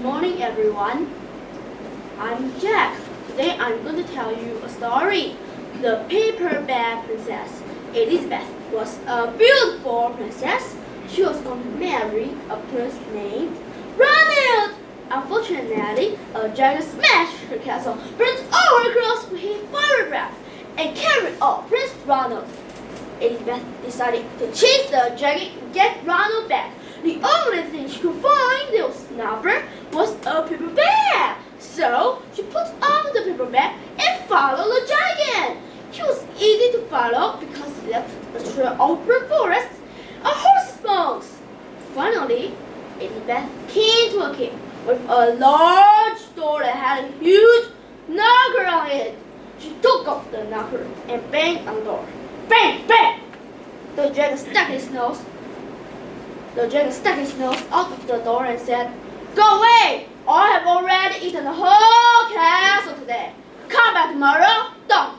morning, everyone. I'm Jack. Today I'm going to tell you a story. The Paper Bag Princess. Elizabeth was a beautiful princess. She was going to marry a prince named Ronald. Unfortunately, a dragon smashed her castle, burnt all her clothes with his fire breath, and carried off Prince Ronald. Elizabeth decided to chase the dragon and get Ronald back. The only thing she could find that was snubber was a paper bag. So she put on the paper bag and followed the dragon. He was easy to follow because he left a trail of the forest, a horse's bones. Finally, Elizabeth came to a cave with a large door that had a huge knocker on it. She took off the knocker and banged on the door. Bang! Bang! The dragon stuck his nose out of the door and said, "Go away! I have already eaten the whole castle today. Come back tomorrow, don't!"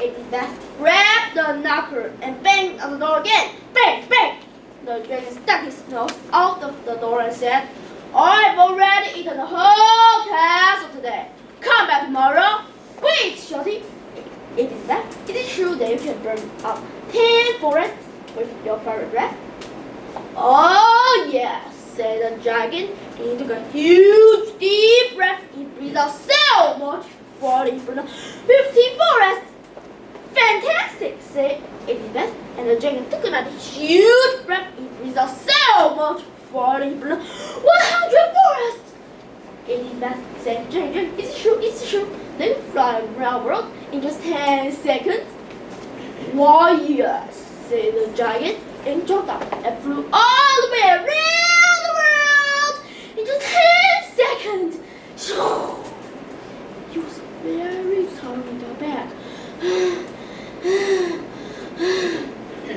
Elizabeth grabbed the knocker and banged on the door again. Bang! Bang! The dragon stuck his nose out of the door and said, "I have already eaten the whole castle today. Come back tomorrow." "Wait," shouted Elizabeth, "is it true that you can burn up 10 forests with your fire breath?" "Oh, yes," said the dragon, and he took a huge deep breath. He breathed out so much fire he burned up 50 forests. "Fantastic," said Elizabeth, and the dragon took another huge breath. He breathed out so much fire he burned up 100 forests. Elizabeth said, "Dragon, is it true? Is it true? They can fly around the world in just 10 seconds?" "Why, yes," said the dragon, and jumped up and flew all the way around the world in just 10 seconds. He was very tired when he got back.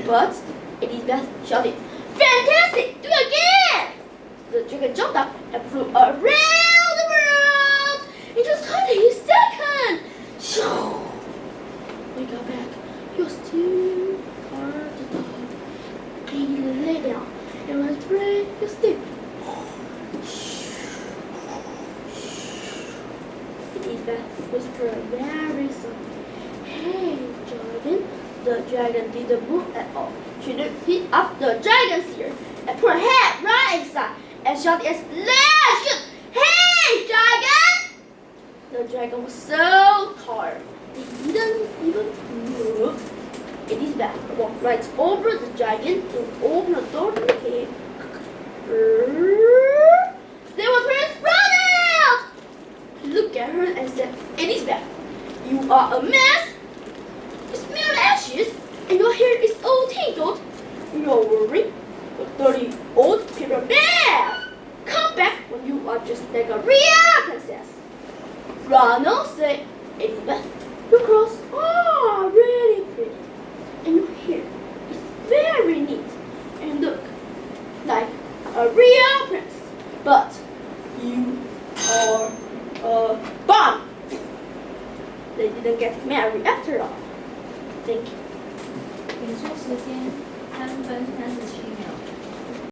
But Elizabeth shouted, "Fantastic! Do it again!" The dragon jumped up and flew around the world in just 20 seconds. When he got back, he was too tired to talk. He lay down and was ready to sleep. Elizabeth whispered very softly, "Hey, dragon." The dragon didn't move at all. She lifted up the dragon's ear and put her head right inside and shouted as loud as she could, "Hey, dragon!" The dragon was so tired he didn't even move. Elizabeth walked right over the dragon and opened the door to the cave. There was Prince Ronald! He looked at her and said, "Elizabeth, you are a mess. You smell ashes and your hair is all tangled. You're wearing a dirty old paper bag. Come back when you are just like a real princess." Ronald said, "Elizabeth, your clothes are really pretty, and your hair is very neat, and look like a real prince. But you are a bum." They didn't get married after all. Thank you. 演说时间3分37